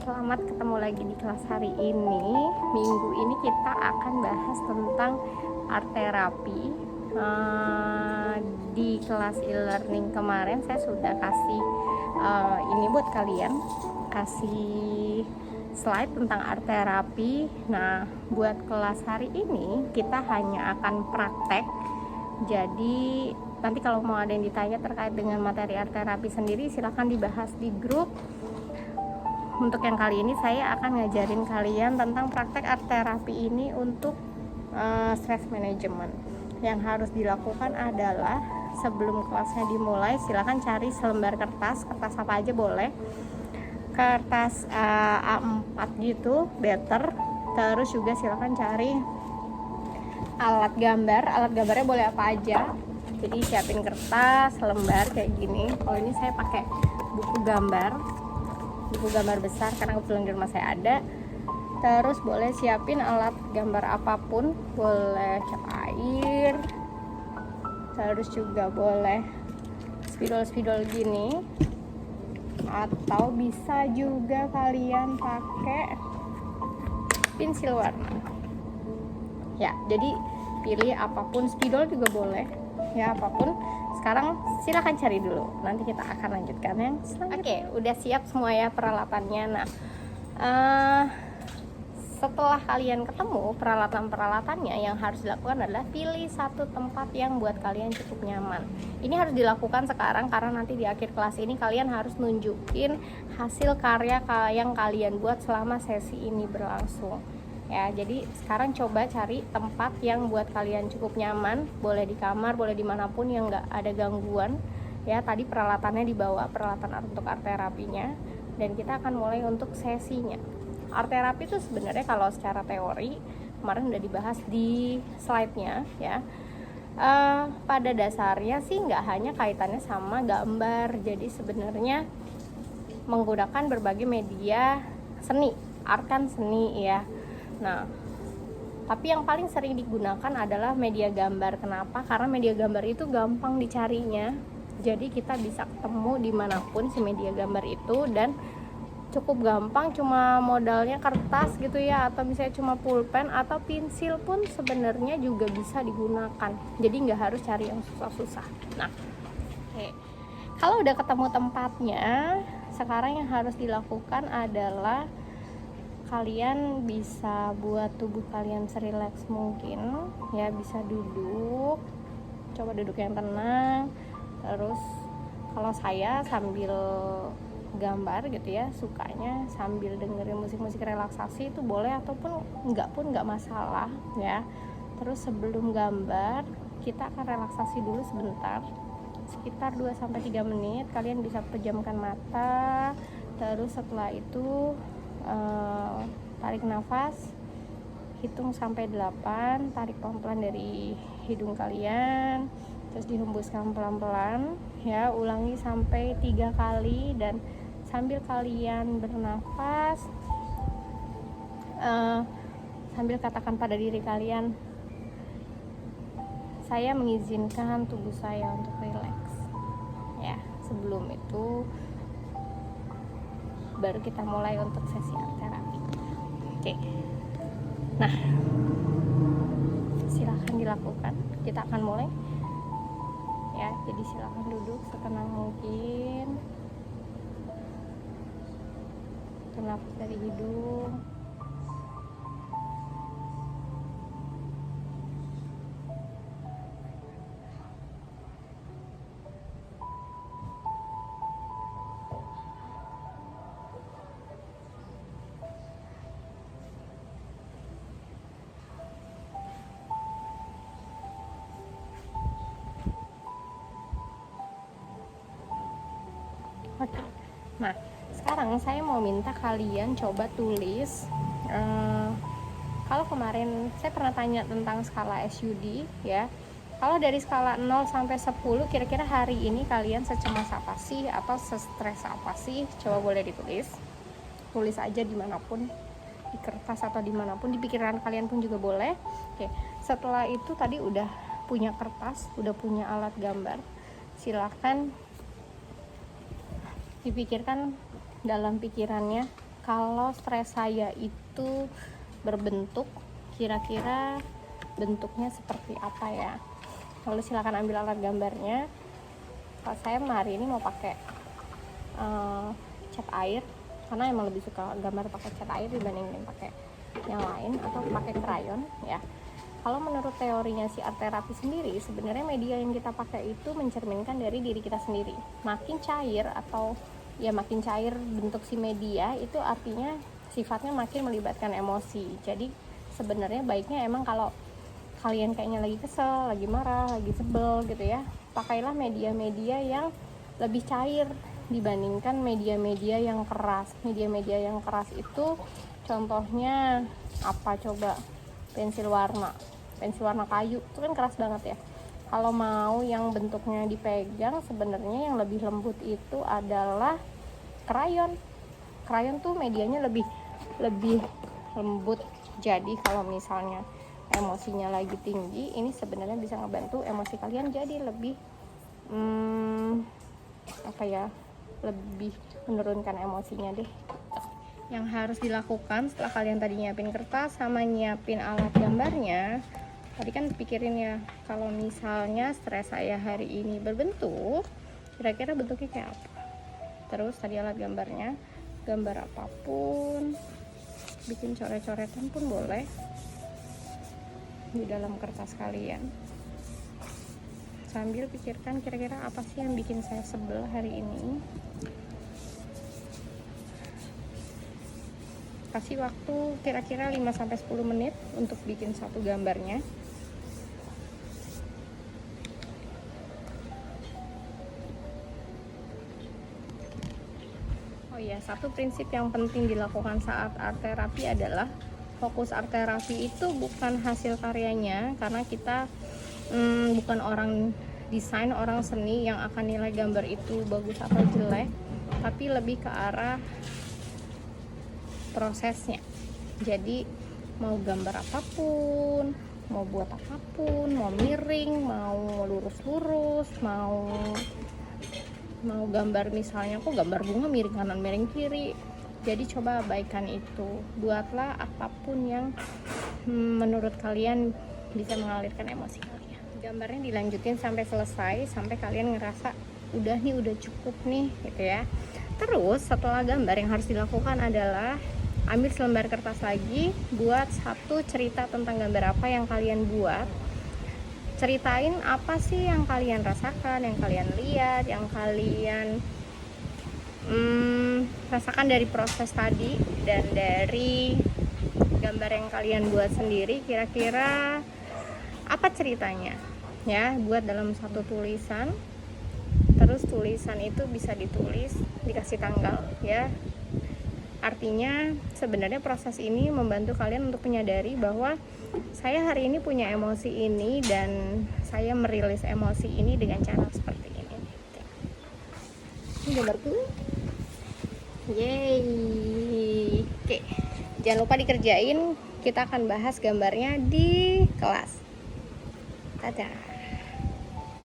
selamat ketemu lagi di kelas hari ini. Minggu ini kita akan bahas tentang art terapi. Di kelas e-learning kemarin saya sudah kasih ini buat kalian, kasih slide tentang art terapi. Nah, buat kelas hari ini kita hanya akan praktek. Jadi nanti kalau mau ada yang ditanya terkait dengan materi art terapi sendiri, silahkan dibahas di grup. Untuk yang kali ini saya akan ngajarin kalian tentang praktek art terapi ini untuk stress management. Yang harus dilakukan adalah sebelum kelasnya dimulai, silahkan cari selembar kertas apa aja boleh, kertas A4 gitu, better. Terus juga silahkan cari alat gambarnya boleh apa aja. Jadi siapin kertas, lembar kayak gini. Kalau ini saya pakai buku gambar besar karena kebetulan di rumah saya ada. Terus boleh siapin alat gambar apapun, boleh cat air, terus juga boleh spidol gini, atau bisa juga kalian pakai pensil warna. Ya, jadi pilih apapun, spidol juga boleh ya, apapun. Sekarang silahkan cari dulu, nanti kita akan lanjutkan yang selanjutnya. Oke, udah siap semua ya peralatannya. Nah, setelah kalian ketemu peralatan-peralatannya, yang harus dilakukan adalah pilih satu tempat yang buat kalian cukup nyaman. Ini harus dilakukan sekarang karena nanti di akhir kelas ini kalian harus nunjukin hasil karya yang kalian buat selama sesi ini berlangsung. Ya, jadi sekarang coba cari tempat yang buat kalian cukup nyaman, boleh di kamar, boleh dimanapun yang nggak ada gangguan. Ya, tadi peralatannya dibawa, peralatan untuk art terapinya, dan kita akan mulai untuk sesinya. Art terapi itu sebenarnya kalau secara teori kemarin udah dibahas di slide-nya ya. Pada dasarnya sih nggak hanya kaitannya sama gambar, jadi sebenarnya menggunakan berbagai media seni. Art kan seni ya. Nah, tapi yang paling sering digunakan adalah media gambar. Kenapa? Karena media gambar itu gampang dicarinya. Jadi kita bisa ketemu dimanapun si media gambar itu, dan cukup gampang, cuma modalnya kertas gitu ya, atau misalnya cuma pulpen atau pensil pun sebenarnya juga bisa digunakan. Jadi nggak harus cari yang susah-susah. Nah, kalau udah ketemu tempatnya, sekarang yang harus dilakukan adalah kalian bisa buat tubuh kalian serileks mungkin ya, bisa duduk, coba duduk yang tenang. Terus kalau saya sambil gambar gitu ya, sukanya sambil dengerin musik-musik relaksasi itu boleh, ataupun nggak masalah ya. Terus sebelum gambar kita akan relaksasi dulu sebentar, sekitar 2-3 menit. Kalian bisa pejamkan mata. Terus setelah itu tarik nafas, hitung sampai 8, tarik pelan-pelan dari hidung kalian, terus dihembuskan pelan-pelan ya. Ulangi sampai 3 kali, dan sambil kalian bernafas sambil katakan pada diri kalian, saya mengizinkan tubuh saya untuk rileks ya. Sebelum itu baru kita mulai untuk sesi art terapi. Oke. Nah, silakan dilakukan. Kita akan mulai. Ya, jadi silakan duduk setenang mungkin. Nafas dari hidung. Oke. Nah, sekarang saya mau minta kalian coba tulis. Kalau kemarin saya pernah tanya tentang skala SUD ya. Kalau dari skala 0 sampai 10, kira-kira hari ini kalian secemas apa sih, atau sestres apa sih? Coba boleh ditulis. Tulis aja dimanapun, di kertas atau dimanapun, di pikiran kalian pun juga boleh. Oke. Setelah itu tadi udah punya kertas, udah punya alat gambar, silakan dipikirkan dalam pikirannya kalau stres saya itu berbentuk, kira-kira bentuknya seperti apa ya. Lalu silakan ambil alat gambarnya. Kalau saya hari ini mau pakai cat air, karena emang lebih suka gambar pakai cat air dibandingin pakai yang lain, atau pakai krayon ya. Kalau menurut teorinya si art therapy sendiri, sebenarnya media yang kita pakai itu mencerminkan dari diri kita sendiri. Makin cair atau ya makin cair bentuk si media, itu artinya sifatnya makin melibatkan emosi. Jadi sebenarnya baiknya emang kalau kalian kayaknya lagi kesel, lagi marah, lagi sebel gitu ya, pakailah media-media yang lebih cair dibandingkan media-media yang keras. Media-media yang keras itu contohnya apa coba? Pensil warna kayu itu kan keras banget ya. Kalau mau yang bentuknya dipegang, sebenarnya yang lebih lembut itu adalah krayon. Krayon tuh medianya lebih lembut. Jadi kalau misalnya emosinya lagi tinggi, ini sebenarnya bisa ngebantu emosi kalian jadi lebih lebih menurunkan emosinya deh. Yang harus dilakukan setelah kalian tadi nyiapin kertas sama nyiapin alat gambarnya, tadi kan pikirin ya, kalau misalnya stres saya hari ini berbentuk, kira-kira bentuknya kayak apa. Terus tadi alat gambarnya, gambar apapun, bikin coret-coretan pun boleh di dalam kertas kalian, sambil pikirkan kira-kira apa sih yang bikin saya sebel hari ini. Kasih waktu kira-kira 5-10 menit untuk bikin satu gambarnya. Oh iya, satu prinsip yang penting dilakukan saat art therapy adalah fokus art therapy itu bukan hasil karyanya, karena kita bukan orang desain, orang seni yang akan nilai gambar itu bagus atau jelek, tapi lebih ke arah prosesnya. Jadi mau gambar apapun, mau buat apapun, mau miring, mau lurus-lurus, mau gambar misalnya aku gambar bunga miring kanan miring kiri, jadi coba abaikan itu. Buatlah apapun yang menurut kalian bisa mengalirkan emosi kalian. Gambarnya dilanjutin sampai selesai, sampai kalian ngerasa udah cukup nih gitu ya. Terus setelah gambar yang harus dilakukan adalah ambil selembar kertas lagi, buat satu cerita tentang gambar apa yang kalian buat. Ceritain apa sih yang kalian rasakan, yang kalian lihat, yang kalian rasakan dari proses tadi dan dari gambar yang kalian buat sendiri. Kira-kira apa ceritanya ya, buat dalam satu tulisan. Terus tulisan itu bisa ditulis, dikasih tanggal ya. Artinya sebenarnya proses ini membantu kalian untuk menyadari bahwa saya hari ini punya emosi ini dan saya merilis emosi ini dengan cara seperti ini. Ini gambarku. Yeay. Oke, jangan lupa dikerjain. Kita akan bahas gambarnya di kelas. Dadah.